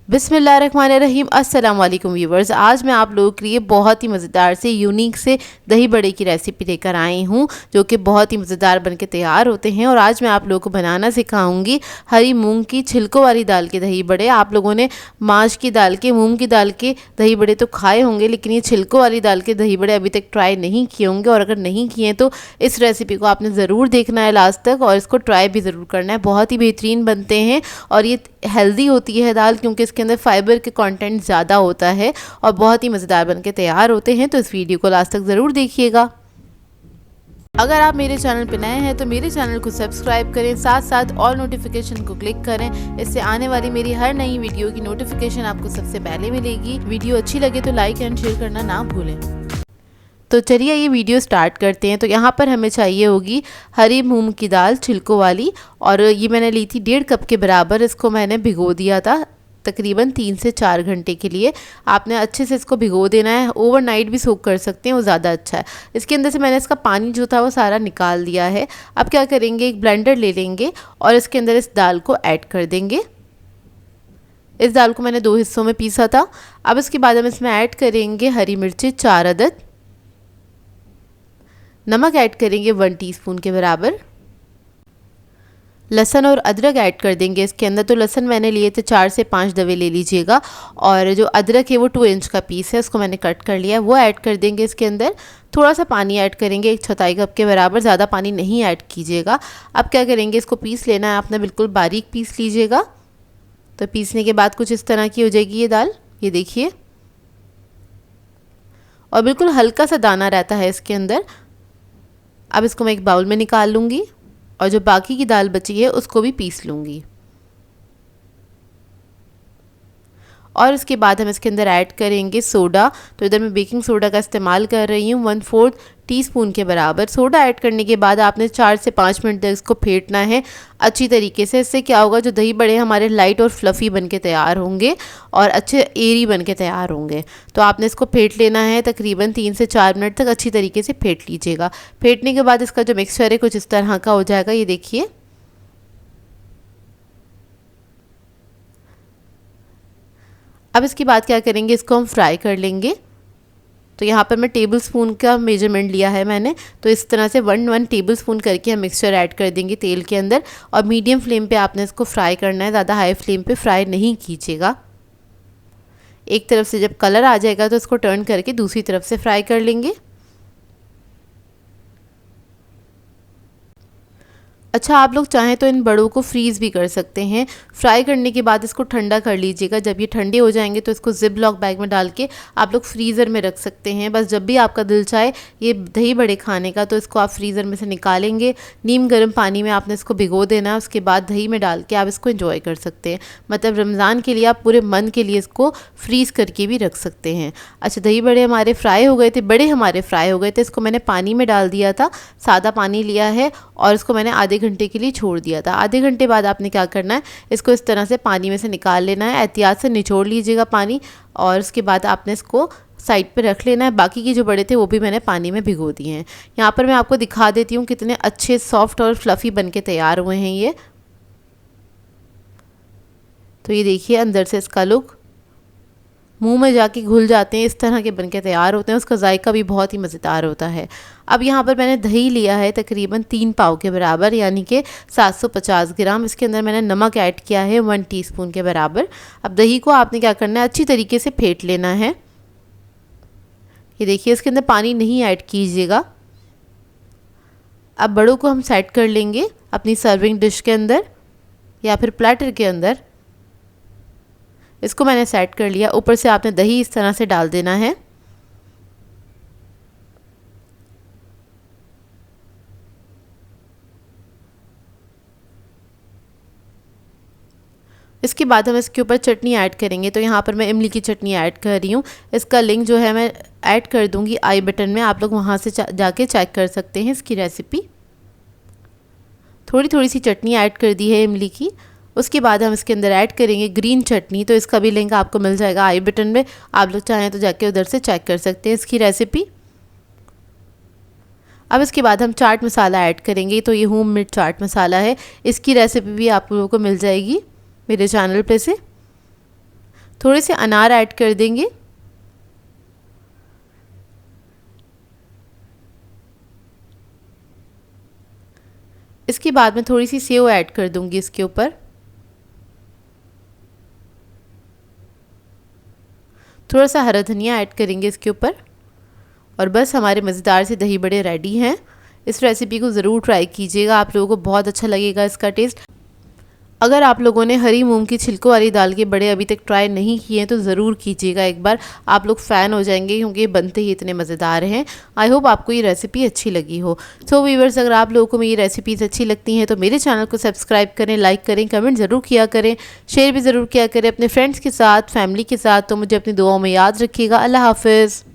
बिस्मिल्लाहिर्रहमानिर्रहीम। अस्सलाम वालेकुम व्यूवर्स। आज मैं आप लोगों के लिए बहुत ही मज़ेदार से यूनिक से दही बड़े की रेसिपी लेकर आई हूँ, जो कि बहुत ही मज़ेदार बनके तैयार होते हैं। और आज मैं आप लोगों को बनाना सिखाऊंगी हरी मूंग की छिलकों वाली दाल के दही बड़े। आप लोगों ने माश की दाल के, मूंग की दाल के दही बड़े तो खाए होंगे, लेकिन ये छिलकों वाली दाल के दही बड़े अभी तक ट्राई नहीं किए होंगे। और अगर नहीं किए तो इस रेसिपी को आपने ज़रूर देखना है लास्ट तक, और इसको ट्राई भी ज़रूर करना है। बहुत ही बेहतरीन बनते हैं और ये हेल्दी होती है दाल, क्योंकि इसके अंदर फाइबर के कंटेंट ज़्यादा होता है और बहुत ही मज़ेदार बनके तैयार होते हैं। तो इस वीडियो को लास्ट तक ज़रूर देखिएगा। अगर आप मेरे चैनल पर नए हैं तो मेरे चैनल को सब्सक्राइब करें, साथ साथ ऑल नोटिफिकेशन को क्लिक करें। इससे आने वाली मेरी हर नई वीडियो की नोटिफिकेशन आपको सबसे पहले मिलेगी। वीडियो अच्छी लगे तो लाइक एंड शेयर करना ना भूलें। तो चलिए ये वीडियो स्टार्ट करते हैं। तो यहाँ पर हमें चाहिए होगी हरी मूंग की दाल छिलकों वाली, और ये मैंने ली थी 1.5 कप के बराबर। इसको मैंने भिगो दिया था तकरीबन 3 से 4 घंटे के लिए। आपने अच्छे से इसको भिगो देना है, ओवरनाइट भी सोक कर सकते हैं, वो ज़्यादा अच्छा है। इसके अंदर से मैंने इसका पानी जो था वो सारा निकाल दिया है। अब क्या करेंगे, एक ब्लेंडर ले लेंगे और इसके अंदर इस दाल को ऐड कर देंगे। इस दाल को मैंने 2 हिस्सों में पीसा था। अब इसके बाद हम इसमें ऐड करेंगे हरी मिर्ची 4 अदद, नमक ऐड करेंगे 1 टीस्पून के बराबर, लहसुन और अदरक ऐड कर देंगे इसके अंदर। तो लहसुन मैंने लिए थे 4 से 5 दवे ले लीजिएगा, और जो अदरक है वो 2 इंच का पीस है, उसको मैंने कट कर लिया है, वो ऐड कर देंगे इसके अंदर। थोड़ा सा पानी ऐड करेंगे 1/4 कप के बराबर, ज़्यादा पानी नहीं ऐड कीजिएगा। अब क्या करेंगे, इसको पीस लेना है आपने, बिल्कुल बारीक पीस लीजिएगा। तो पीसने के बाद कुछ इस तरह की हो जाएगी ये दाल, ये देखिए, और बिल्कुल हल्का सा दाना रहता है इसके अंदर। अब इसको मैं एक बाउल में निकाल लूँगी और जो बाकी की दाल बची है उसको भी पीस लूँगी। और इसके बाद हम इसके अंदर ऐड करेंगे सोडा। तो इधर मैं बेकिंग सोडा का इस्तेमाल कर रही हूँ 1/4 टीस्पून के बराबर। सोडा ऐड करने के बाद आपने 4 से 5 मिनट तक इसको फेंटना है अच्छी तरीके से। इससे क्या होगा, जो दही बड़े हमारे लाइट और फ्लफ़ी बनके तैयार होंगे और अच्छे एरी बनके तैयार होंगे। तो आपने इसको फेंट लेना है तकरीबन 3 से 4 मिनट तक अच्छी तरीके से फेंट लीजिएगा। फेंटने के बाद इसका जो मिक्सचर है कुछ इस तरह का हो जाएगा, ये देखिए। अब इसके बाद क्या करेंगे, इसको हम फ्राई कर लेंगे। तो यहाँ पर मैं टेबल स्पून का मेजरमेंट लिया है मैंने, तो इस तरह से 1 टेबल स्पून करके हम मिक्सचर ऐड कर देंगे तेल के अंदर। और मीडियम फ्लेम पे आपने इसको फ्राई करना है, ज़्यादा हाई फ्लेम पे फ्राई नहीं कीजिएगा। एक तरफ से जब कलर आ जाएगा तो इसको टर्न करके दूसरी तरफ से फ्राई कर लेंगे। अच्छा, आप लोग चाहें तो इन बड़ों को फ्रीज़ भी कर सकते हैं। फ्राई करने के बाद इसको ठंडा कर लीजिएगा। जब ये ठंडे हो जाएंगे तो इसको जिप लॉक बैग में डाल के आप लोग फ्रीज़र में रख सकते हैं। बस जब भी आपका दिल चाहे ये दही बड़े खाने का तो इसको आप फ्रीज़र में से निकालेंगे। नीम गर्म पानी में आपने इसको भिगो देना है, उसके बाद दही में डाल के आप इसको एंजॉय कर सकते हैं। मतलब रमज़ान के लिए आप पूरे मन के लिए इसको फ्रीज़ करके भी रख सकते हैं। अच्छा, दही बड़े हमारे फ्राई हो गए थे, बड़े हमारे फ्राई हो गए थे। इसको मैंने पानी में डाल दिया था, सादा पानी लिया है, और इसको मैंने आधे घंटे के लिए छोड़ दिया था। आधे घंटे बाद आपने क्या करना है, इसको इस तरह से पानी में से निकाल लेना है। एहतियात से निचोड़ लीजिएगा पानी, और उसके बाद आपने इसको साइड पे रख लेना है। बाकी के जो बड़े थे वो भी मैंने पानी में भिगो दिए हैं। यहाँ पर मैं आपको दिखा देती हूँ कितने अच्छे सॉफ्ट और फ्लफ़ी बनके तैयार हुए हैं ये। तो ये देखिए, अंदर से इसका लुक, मुंह में जाके घुल जाते हैं, इस तरह के बनके तैयार होते हैं। उसका जायका भी बहुत ही मज़ेदार होता है। अब यहाँ पर मैंने दही लिया है तकरीबन 3 पाव के बराबर, यानी कि 750 ग्राम। इसके अंदर मैंने नमक ऐड किया है 1 टीस्पून के बराबर। अब दही को आपने क्या करना है, अच्छी तरीके से फेंट लेना है। ये देखिए, इसके अंदर पानी नहीं ऐड कीजिएगा। अब बड़ों को हम सेट कर लेंगे अपनी सर्विंग डिश के अंदर या फिर प्लेटर के अंदर। इसको मैंने सेट कर लिया। ऊपर से आपने दही इस तरह से डाल देना है। इसके बाद हम इसके ऊपर चटनी ऐड करेंगे। तो यहाँ पर मैं इमली की चटनी ऐड कर रही हूँ। इसका लिंक जो है मैं ऐड कर दूँगी आई बटन में, आप लोग वहाँ से जाके चेक कर सकते हैं इसकी रेसिपी। थोड़ी थोड़ी सी चटनी ऐड कर दी है इमली की। उसके बाद हम इसके अंदर ऐड करेंगे ग्रीन चटनी। तो इसका भी लिंक आपको मिल जाएगा आई बटन में, आप लोग चाहें तो जाके उधर से चेक कर सकते हैं इसकी रेसिपी। अब इसके बाद हम चाट मसाला ऐड करेंगे। तो ये होममेड चाट मसाला है, इसकी रेसिपी भी आप लोगों को मिल जाएगी मेरे चैनल पे से। थोड़े से अनार ऐड कर देंगे। इसके बाद में थोड़ी सी सेव ऐड कर दूंगी इसके ऊपर। थोड़ा सा हरा धनिया ऐड करेंगे इसके ऊपर। और बस हमारे मज़ेदार से दही बड़े रेडी हैं। इस रेसिपी को ज़रूर ट्राई कीजिएगा, आप लोगों को बहुत अच्छा लगेगा इसका टेस्ट। अगर आप लोगों ने हरी मूंग की छिलकों वाली दाल के बड़े अभी तक ट्राई नहीं किए हैं तो ज़रूर कीजिएगा एक बार, आप लोग फ़ैन हो जाएंगे क्योंकि ये बनते ही इतने मज़ेदार हैं। आई होप आपको ये रेसिपी अच्छी लगी हो। सो व्यूअर्स, अगर आप लोगों को मेरी रेसिपीज़ अच्छी लगती हैं तो मेरे चैनल को सब्सक्राइब करें, लाइक करें, कमेंट ज़रूर किया करें, शेयर भी ज़रूर किया करें अपने फ्रेंड्स के साथ, फैमिली के साथ। तो मुझे अपनी दुआओं में याद रखिएगा। अल्लाह हाफ़िज़।